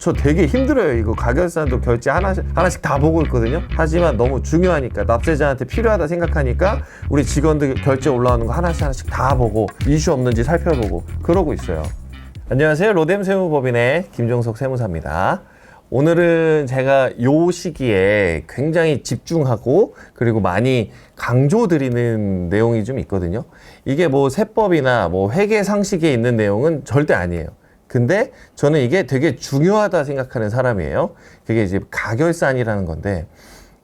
저 되게 힘들어요. 이거 가결산도 결제 하나씩 다 보고 있거든요. 하지만 너무 중요하니까, 납세자한테 필요하다 생각하니까 우리 직원들 결제 올라오는 거 하나씩 다 보고 이슈 없는지 살펴보고 그러고 있어요. 안녕하세요. 로뎀 세무법인의 김종석 세무사입니다. 오늘은 제가 요 시기에 굉장히 집중하고 그리고 많이 강조드리는 내용이 좀 있거든요. 이게 뭐 세법이나 뭐 회계 상식에 있는 내용은 절대 아니에요. 근데 저는 이게 되게 중요하다 생각하는 사람이에요. 그게 이제 가결산이라는 건데,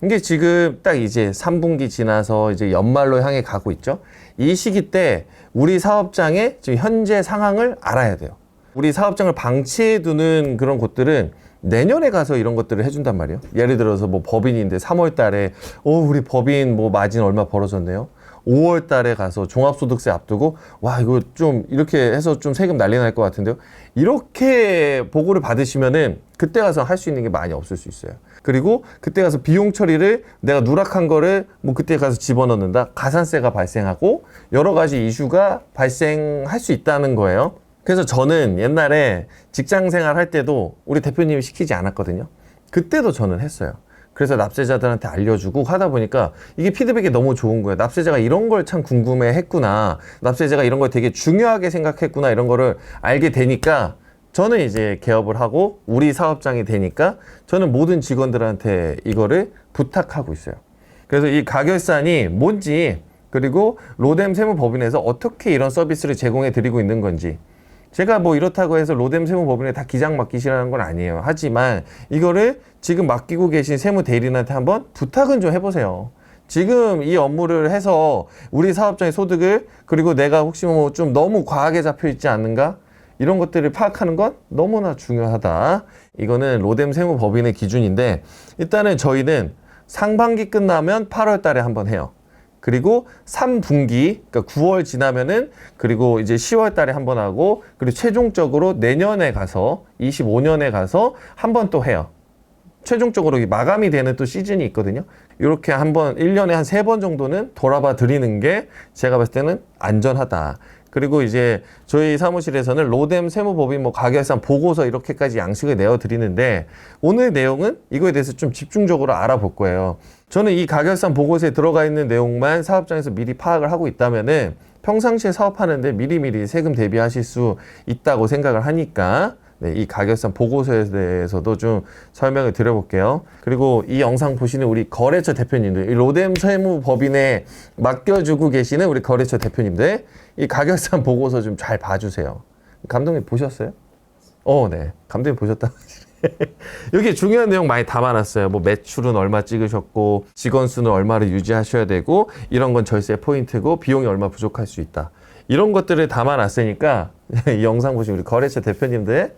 이게 지금 딱 이제 3분기 지나서 이제 연말로 향해 가고 있죠. 이 시기 때 우리 사업장의 지금 현재 상황을 알아야 돼요. 우리 사업장을 방치해 두는 그런 곳들은 내년에 가서 이런 것들을 해준단 말이에요. 예를 들어서 뭐 법인인데 3월 달에 우리 법인 뭐 마진 얼마 벌어졌네요. 5월 달에 가서 종합소득세 앞두고 와 이거 좀 이렇게 해서 좀 세금 난리 날 것 같은데요. 이렇게 보고를 받으시면은 그때 가서 할 수 있는 게 많이 없을 수 있어요. 그리고 그때 가서 비용 처리를 내가 누락한 거를 뭐 그때 가서 집어넣는다. 가산세가 발생하고 여러 가지 이슈가 발생할 수 있다는 거예요. 그래서 저는 옛날에 직장 생활 할 때도 우리 대표님이 시키지 않았거든요. 그때도 저는 했어요. 그래서 납세자들한테 알려주고 하다 보니까 이게 피드백이 너무 좋은 거예요. 납세자가 이런 걸 참 궁금해 했구나. 납세자가 이런 걸 되게 중요하게 생각했구나. 이런 거를 알게 되니까 저는 이제 개업을 하고 우리 사업장이 되니까 저는 모든 직원들한테 이거를 부탁하고 있어요. 그래서 이 가결산이 뭔지, 그리고 로뎀 세무법인에서 어떻게 이런 서비스를 제공해 드리고 있는 건지, 제가 뭐 이렇다고 해서 로뎀 세무법인에 다 기장 맡기시라는 건 아니에요. 하지만 이거를 지금 맡기고 계신 세무대리인한테 한번 부탁은 좀 해보세요. 지금 이 업무를 해서 우리 사업장의 소득을, 그리고 내가 혹시 뭐 좀 너무 과하게 잡혀 있지 않는가? 이런 것들을 파악하는 건 너무나 중요하다. 이거는 로뎀 세무법인의 기준인데, 일단은 저희는 상반기 끝나면 8월 달에 한번 해요. 그리고 3분기, 그러니까 9월 지나면은, 그리고 이제 10월 달에 한 번 하고, 그리고 최종적으로 내년에 가서, 25년에 가서 한 번 또 해요. 최종적으로 마감이 되는 또 시즌이 있거든요. 이렇게 한번 1년에 한 3번 정도는 돌아봐 드리는 게 제가 봤을 때는 안전하다. 그리고 이제 저희 사무실에서는 로뎀 세무법인 뭐 가결산 보고서 이렇게까지 양식을 내어 드리는데, 오늘 내용은 이거에 대해서 좀 집중적으로 알아볼 거예요. 저는 이 가결산 보고서에 들어가 있는 내용만 사업장에서 미리 파악을 하고 있다면은 평상시에 사업하는데 미리미리 세금 대비하실 수 있다고 생각을 하니까, 네, 이 가결산 보고서에 대해서도 좀 설명을 드려볼게요. 그리고 이 영상 보시는 우리 거래처 대표님들, 이 로뎀 세무법인에 맡겨주고 계시는 우리 거래처 대표님들, 이 가결산 보고서 좀 잘 봐주세요. 감독님 보셨어요? 네. 감독님 보셨다. 여기 중요한 내용 많이 담아놨어요. 뭐 매출은 얼마 찍으셨고, 직원 수는 얼마를 유지하셔야 되고, 이런 건 절세 포인트고, 비용이 얼마 부족할 수 있다. 이런 것들을 담아놨으니까 이 영상 보시면 우리 거래처 대표님들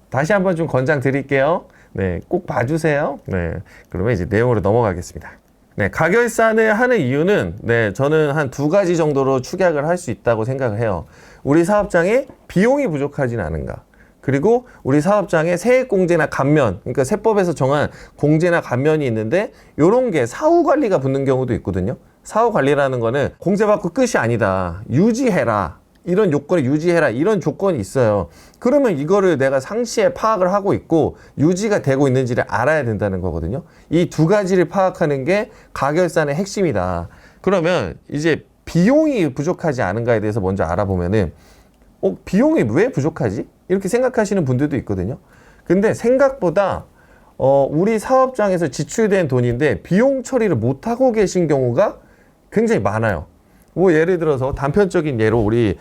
다시 한번 좀 권장 드릴게요. 네, 꼭 봐주세요. 네, 그러면 이제 내용으로 넘어가겠습니다. 네, 가결산을 하는 이유는, 네, 저는 한 2가지 정도로 축약을 할 수 있다고 생각을 해요. 우리 사업장에 비용이 부족하진 않은가. 그리고 우리 사업장에 세액공제나 감면, 그러니까 세법에서 정한 공제나 감면이 있는데, 요런 게 사후관리가 붙는 경우도 있거든요. 사후관리라는 거는 공제받고 끝이 아니다. 유지해라. 이런 요건을 유지해라. 이런 조건이 있어요. 그러면 이거를 내가 상시에 파악을 하고 있고 유지가 되고 있는지를 알아야 된다는 거거든요. 이 2가지를 파악하는 게 가결산의 핵심이다. 그러면 이제 비용이 부족하지 않은가에 대해서 먼저 알아보면은, 비용이 왜 부족하지? 이렇게 생각하시는 분들도 있거든요. 근데 생각보다 우리 사업장에서 지출된 돈인데 비용 처리를 못하고 계신 경우가 굉장히 많아요. 뭐 예를 들어서 단편적인 예로 우리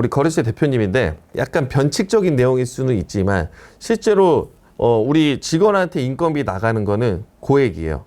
거래처 대표님인데, 약간 변칙적인 내용일 수는 있지만 실제로 우리 직원한테 인건비 나가는 거는 고액이에요.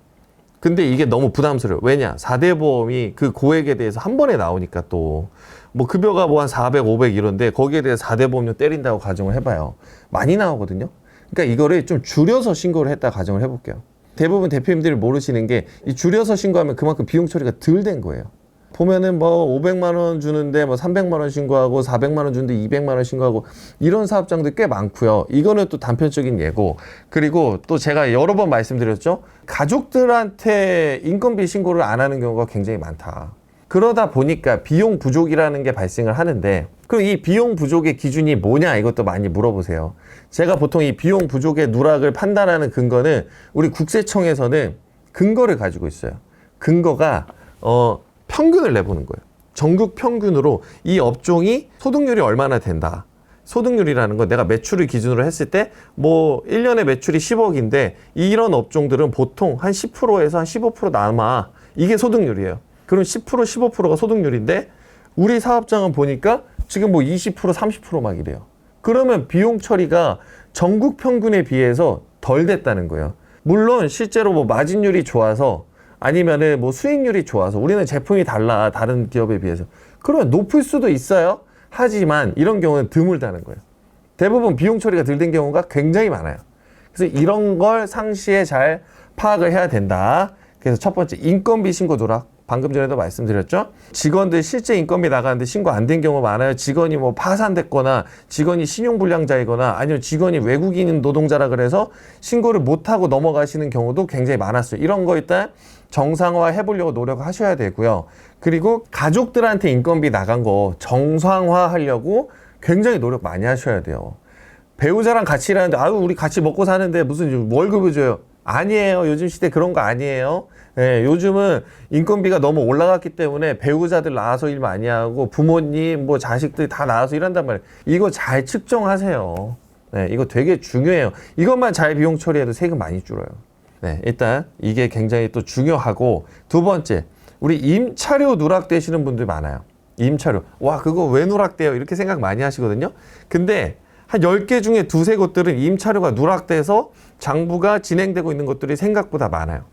근데 이게 너무 부담스러워요. 왜냐? 4대 보험이 그 고액에 대해서 한 번에 나오니까, 또 뭐 급여가 뭐 한 400, 500 이런데 거기에 대해서 4대 보험료 때린다고 가정을 해봐요. 많이 나오거든요. 그러니까 이거를 좀 줄여서 신고를 했다 가정을 해볼게요. 대부분 대표님들이 모르시는 게, 이 줄여서 신고하면 그만큼 비용 처리가 덜 된 거예요. 보면은 뭐 500만 원 주는데 뭐 300만 원 신고하고, 400만 원 주는데 200만 원 신고하고, 이런 사업장들 꽤 많고요. 이거는 또 단편적인 예고. 그리고 또 제가 여러 번 말씀드렸죠. 가족들한테 인건비 신고를 안 하는 경우가 굉장히 많다. 그러다 보니까 비용 부족이라는 게 발생을 하는데, 그럼 이 비용 부족의 기준이 뭐냐 이것도 많이 물어보세요. 제가 보통 이 비용 부족의 누락을 판단하는 근거는 우리 국세청에서는 근거를 가지고 있어요. 근거가 평균을 내보는 거예요. 전국 평균으로 이 업종이 소득률이 얼마나 된다. 소득률이라는 건 내가 매출을 기준으로 했을 때 뭐 1년에 매출이 10억인데 이런 업종들은 보통 한 10%에서 한 15% 남아. 이게 소득률이에요. 그럼 10% 15%가 소득률인데 우리 사업장은 보니까 지금 뭐 20% 30% 막 이래요. 그러면 비용 처리가 전국 평균에 비해서 덜 됐다는 거예요. 물론 실제로 뭐 마진율이 좋아서 아니면은 뭐 수익률이 좋아서 우리는 제품이 달라 다른 기업에 비해서 그러면 높을 수도 있어요. 하지만 이런 경우는 드물다는 거예요. 대부분 비용 처리가 덜 된 경우가 굉장히 많아요. 그래서 이런 걸 상시에 잘 파악을 해야 된다. 그래서 첫 번째 인건비 신고 누락. 방금 전에도 말씀드렸죠. 직원들 실제 인건비 나가는데 신고 안 된 경우 많아요. 직원이 뭐 파산됐거나 직원이 신용불량자이거나 아니면 직원이 외국인 노동자라 그래서 신고를 못하고 넘어가시는 경우도 굉장히 많았어요. 이런 거 일단 정상화 해보려고 노력하셔야 되고요. 그리고 가족들한테 인건비 나간 거 정상화 하려고 굉장히 노력 많이 하셔야 돼요. 배우자랑 같이 일하는데 아유 우리 같이 먹고 사는데 무슨 월급을 줘요. 아니에요. 요즘 시대 그런 거 아니에요. 네, 요즘은 인건비가 너무 올라갔기 때문에 배우자들 나와서 일 많이 하고 부모님 뭐 자식들 다 나와서 일한단 말이에요. 이거 잘 측정하세요. 네, 이거 되게 중요해요. 이것만 잘 비용 처리해도 세금 많이 줄어요. 네, 일단 이게 굉장히 또 중요하고 두 번째 우리 임차료 누락되시는 분들 많아요. 임차료. 와 그거 왜 누락돼요? 이렇게 생각 많이 하시거든요. 근데 한 10개 중에 두세 곳들은 임차료가 누락돼서 장부가 진행되고 있는 것들이 생각보다 많아요.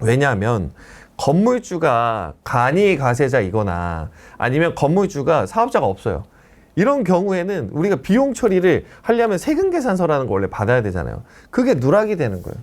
왜냐하면 건물주가 간이 가세자이거나 아니면 건물주가 사업자가 없어요. 이런 경우에는 우리가 비용 처리를 하려면 세금 계산서라는 걸 원래 받아야 되잖아요. 그게 누락이 되는 거예요.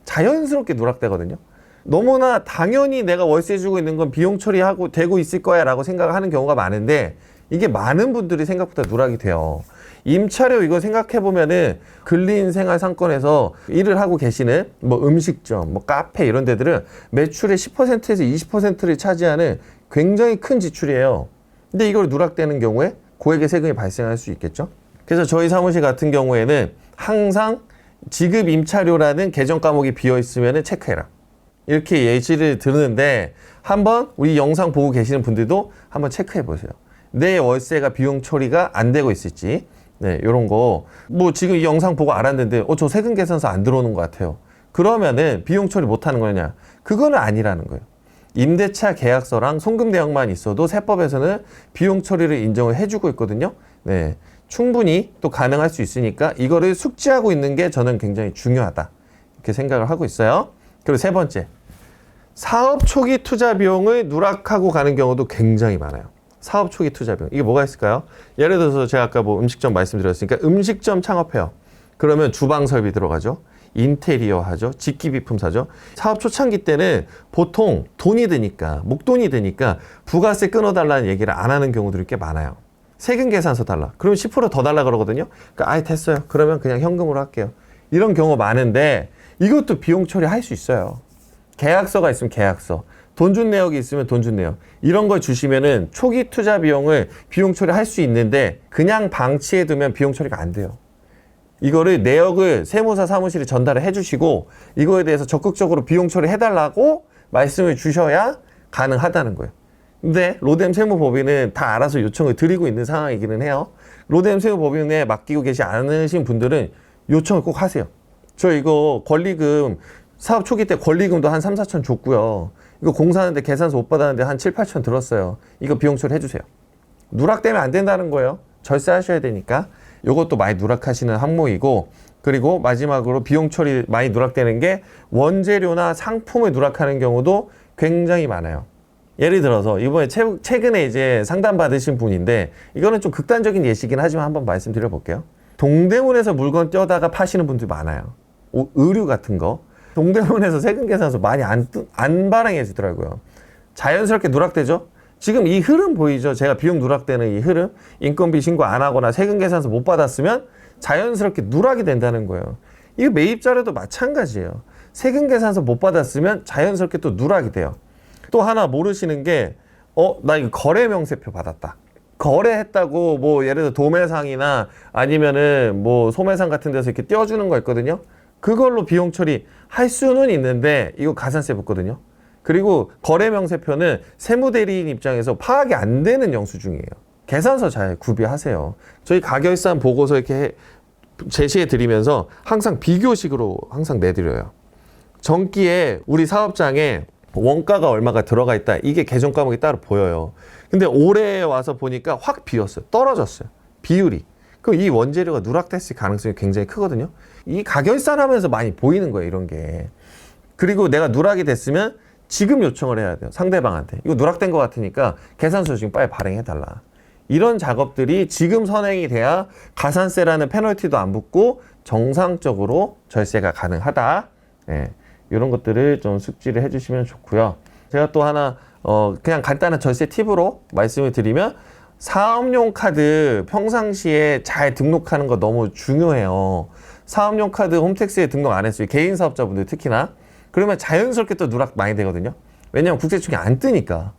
자연스럽게 누락되거든요. 너무나 당연히 내가 월세 주고 있는 건 비용 처리하고 되고 있을 거야 라고 생각하는 경우가 많은데 이게 많은 분들이 생각보다 누락이 돼요. 임차료 이거 생각해보면은 근린생활 상권에서 일을 하고 계시는 뭐 음식점, 뭐 카페 이런 데들은 매출의 10%에서 20%를 차지하는 굉장히 큰 지출이에요. 근데 이걸 누락되는 경우에 고액의 세금이 발생할 수 있겠죠. 그래서 저희 사무실 같은 경우에는 항상 지급 임차료라는 계정 과목이 비어 있으면 체크해라. 이렇게 예시를 드는데 한번 우리 영상 보고 계시는 분들도 한번 체크해 보세요. 내 월세가 비용 처리가 안 되고 있을지. 네, 요런 거. 뭐 지금 이 영상 보고 알았는데, 저 세금 계산서 안 들어오는 것 같아요. 그러면은 비용 처리 못 하는 거냐? 그거는 아니라는 거예요. 임대차 계약서랑 송금 내역만 있어도 세법에서는 비용 처리를 인정을 해주고 있거든요. 네. 충분히 또 가능할 수 있으니까 이거를 숙지하고 있는 게 저는 굉장히 중요하다. 이렇게 생각을 하고 있어요. 그리고 세 번째. 사업 초기 투자 비용을 누락하고 가는 경우도 굉장히 많아요. 사업 초기 투자 비용. 이게 뭐가 있을까요? 예를 들어서 제가 아까 뭐 음식점 말씀드렸으니까 음식점 창업해요. 그러면 주방 설비 들어가죠. 인테리어 하죠. 직기비품 사죠. 사업 초창기 때는 보통 돈이 드니까, 목돈이 드니까 부가세 끊어달라는 얘기를 안 하는 경우들이 꽤 많아요. 세금 계산서 달라. 그러면 10% 더 달라 그러거든요. 그러니까 아예 됐어요. 그러면 그냥 현금으로 할게요. 이런 경우 많은데 이것도 비용 처리할 수 있어요. 계약서가 있으면 계약서. 돈 준 내역이 있으면 돈 준 내역. 이런 걸 주시면은 초기 투자 비용을 비용 처리할 수 있는데 그냥 방치해 두면 비용 처리가 안 돼요. 이거를 내역을 세무사 사무실에 전달을 해주시고 이거에 대해서 적극적으로 비용 처리 해달라고 말씀을 주셔야 가능하다는 거예요. 근데 로뎀 세무법인은 다 알아서 요청을 드리고 있는 상황이기는 해요. 로뎀 세무법인에 맡기고 계시지 않으신 분들은 요청을 꼭 하세요. 저 이거 권리금 사업 초기 때 권리금도 한 3, 4천 줬고요. 이거 공사하는데 계산서 못 받았는데 한 7, 8천 들었어요. 이거 비용 처리 해주세요. 누락되면 안 된다는 거예요. 절세하셔야 되니까. 이것도 많이 누락하시는 항목이고, 그리고 마지막으로 비용 처리 많이 누락되는 게 원재료나 상품을 누락하는 경우도 굉장히 많아요. 예를 들어서 이번에 최근에 이제 상담 받으신 분인데 이거는 좀 극단적인 예시긴 하지만 한번 말씀드려 볼게요. 동대문에서 물건 떼어다가 파시는 분들 많아요. 의류 같은 거. 동대문에서 세금 계산서 많이 안 발행해 주더라고요. 자연스럽게 누락되죠? 지금 이 흐름 보이죠? 제가 비용 누락되는 이 흐름. 인건비 신고 안 하거나 세금 계산서 못 받았으면 자연스럽게 누락이 된다는 거예요. 이거 매입자료도 마찬가지예요. 세금 계산서 못 받았으면 자연스럽게 또 누락이 돼요. 또 하나 모르시는 게 나 이거 거래 명세표 받았다. 거래했다고 뭐 예를 들어 도매상이나 아니면은 뭐 소매상 같은 데서 이렇게 띄워주는 거 있거든요. 그걸로 비용 처리 할 수는 있는데 이거 가산세 붙거든요. 그리고 거래 명세표는 세무대리인 입장에서 파악이 안 되는 영수증이에요. 계산서 잘 구비하세요. 저희 가결산 보고서 이렇게 제시해 드리면서 항상 비교식으로 항상 내드려요. 전기에 우리 사업장에 원가가 얼마가 들어가 있다. 이게 계정 과목이 따로 보여요. 근데 올해 와서 보니까 확 비었어요. 떨어졌어요. 비율이. 그럼 이 원재료가 누락됐을 가능성이 굉장히 크거든요. 이 가결산 하면서 많이 보이는 거예요. 이런 게. 그리고 내가 누락이 됐으면 지금 요청을 해야 돼요. 상대방한테. 이거 누락된 것 같으니까 계산서 지금 빨리 발행해달라. 이런 작업들이 지금 선행이 돼야 가산세라는 페널티도 안 붙고 정상적으로 절세가 가능하다. 네, 이런 것들을 좀 숙지를 해주시면 좋고요. 제가 또 하나 그냥 간단한 절세 팁으로 말씀을 드리면 사업용 카드 평상시에 잘 등록하는 거 너무 중요해요. 사업용 카드 홈택스에 등록 안 했어요. 개인 사업자분들 특히나. 그러면 자연스럽게 또 누락 많이 되거든요. 왜냐하면 국세청이 안 뜨니까.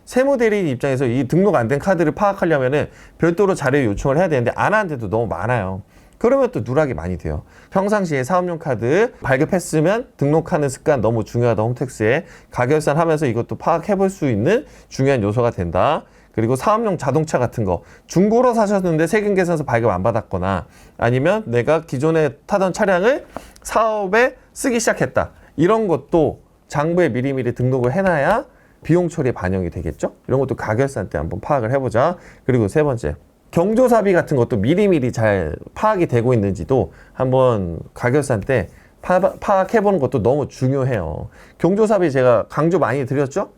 세무대리인 입장에서 이 등록 안 된 카드를 파악하려면은 별도로 자료 요청을 해야 되는데 안 하는데도 너무 많아요. 그러면 또 누락이 많이 돼요. 평상시에 사업용 카드 발급했으면 등록하는 습관 너무 중요하다. 홈택스에 가결산 하면서 이것도 파악해 볼 수 있는 중요한 요소가 된다. 그리고 사업용 자동차 같은 거 중고로 사셨는데 세금계산서 발급 안 받았거나 아니면 내가 기존에 타던 차량을 사업에 쓰기 시작했다. 이런 것도 장부에 미리미리 등록을 해놔야 비용 처리에 반영이 되겠죠? 이런 것도 가결산 때 한번 파악을 해보자. 그리고 세 번째, 경조사비 같은 것도 미리미리 잘 파악이 되고 있는지도 한번 가결산 때 파악해보는 것도 너무 중요해요. 경조사비 제가 강조 많이 드렸죠?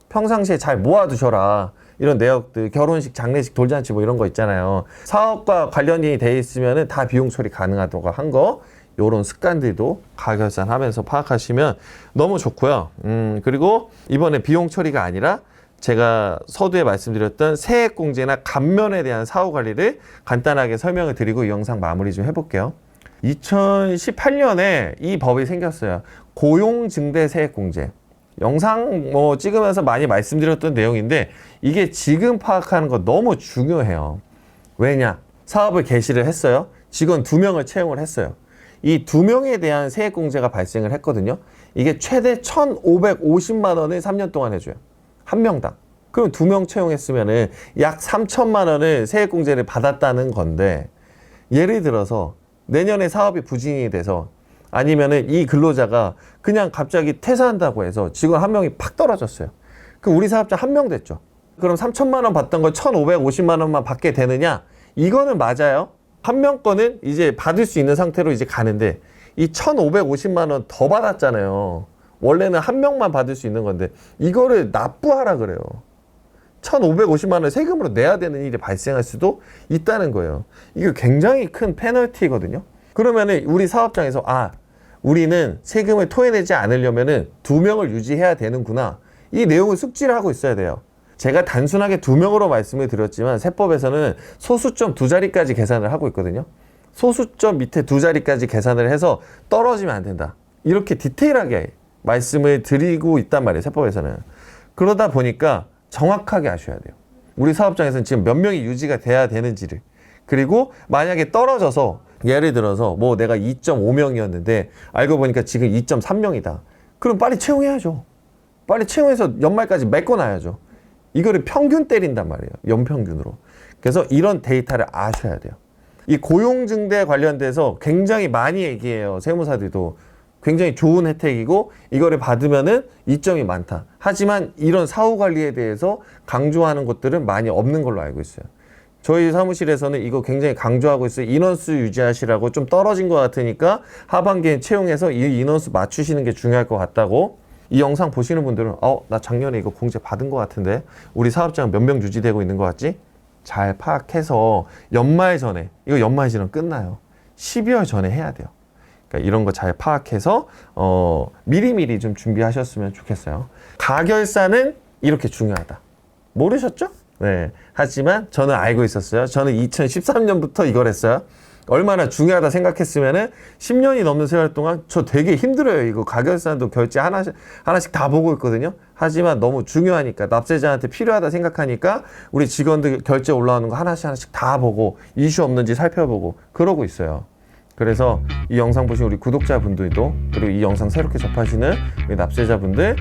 평상시에 잘 모아두셔라. 이런 내역들, 결혼식, 장례식, 돌잔치 뭐 이런 거 있잖아요. 사업과 관련이 돼 있으면은 다 비용 처리 가능하다고 한 거, 요런 습관들도 가결산 하면서 파악하시면 너무 좋고요. 그리고 이번에 비용 처리가 아니라 제가 서두에 말씀드렸던 세액공제나 감면에 대한 사후 관리를 간단하게 설명을 드리고 이 영상 마무리 좀 해볼게요. 2018년에 이 법이 생겼어요. 고용증대 세액공제. 영상 뭐 찍으면서 많이 말씀드렸던 내용인데 이게 지금 파악하는 거 너무 중요해요. 왜냐? 사업을 개시를 했어요. 직원 2명을 채용을 했어요. 이 2명에 대한 세액공제가 발생을 했거든요. 이게 최대 1,550만 원을 3년 동안 해줘요. 한 명당. 그럼 2명 채용했으면은 약 3천만 원을 세액공제를 받았다는 건데 예를 들어서 내년에 사업이 부진이 돼서 아니면은 이 근로자가 그냥 갑자기 퇴사한다고 해서 직원 한 명이 팍 떨어졌어요. 그럼 우리 사업자 한 명 됐죠. 그럼 3천만 원 받던 걸 1,550만 원만 받게 되느냐? 이거는 맞아요. 한 명 거는 이제 받을 수 있는 상태로 이제 가는데 이 1,550만 원 더 받았잖아요. 원래는 한 명만 받을 수 있는 건데 이거를 납부하라 그래요. 1,550만 원을 세금으로 내야 되는 일이 발생할 수도 있다는 거예요. 이게 굉장히 큰 페널티거든요. 그러면은 우리 사업장에서 우리는 세금을 토해내지 않으려면은 2명을 유지해야 되는구나. 이 내용을 숙지를 하고 있어야 돼요. 제가 단순하게 2명으로 말씀을 드렸지만 세법에서는 소수점 2자리까지 계산을 하고 있거든요. 소수점 밑에 2자리까지 계산을 해서 떨어지면 안 된다. 이렇게 디테일하게 말씀을 드리고 있단 말이에요. 세법에서는. 그러다 보니까 정확하게 아셔야 돼요. 우리 사업장에서는 지금 몇 명이 유지가 돼야 되는지를. 그리고 만약에 떨어져서 예를 들어서 뭐 내가 2.5명이었는데 알고 보니까 지금 2.3명이다. 그럼 빨리 채용해야죠. 빨리 채용해서 연말까지 메꿔놔야죠. 이거를 평균 때린단 말이에요. 연평균으로. 그래서 이런 데이터를 아셔야 돼요. 이 고용증대 관련돼서 굉장히 많이 얘기해요. 세무사들도. 굉장히 좋은 혜택이고 이거를 받으면은 이점이 많다. 하지만 이런 사후 관리에 대해서 강조하는 것들은 많이 없는 걸로 알고 있어요. 저희 사무실에서는 이거 굉장히 강조하고 있어요. 인원수 유지하시라고. 좀 떨어진 것 같으니까 하반기에 채용해서 이 인원수 맞추시는 게 중요할 것 같다고. 이 영상 보시는 분들은 나 작년에 이거 공제 받은 것 같은데 우리 사업장 몇 명 유지되고 있는 것 같지? 잘 파악해서 연말 전에, 이거 연말 지나면 끝나요. 12월 전에 해야 돼요. 그러니까 이런 거 잘 파악해서 미리미리 좀 준비하셨으면 좋겠어요. 가결사는 이렇게 중요하다. 모르셨죠? 네. 하지만 저는 알고 있었어요. 저는 2013년부터 이걸 했어요. 얼마나 중요하다 생각했으면은 10년이 넘는 세월 동안 저 되게 힘들어요. 이거 가결산도 결제 하나씩 다 보고 있거든요. 하지만 너무 중요하니까 납세자한테 필요하다 생각하니까 우리 직원들 결제 올라오는 거 하나씩 다 보고 이슈 없는지 살펴보고 그러고 있어요. 그래서 이 영상 보신 우리 구독자분들도 그리고 이 영상 새롭게 접하시는 우리 납세자분들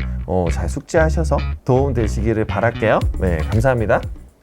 잘 숙지하셔서 도움 되시기를 바랄게요. 네, 감사합니다.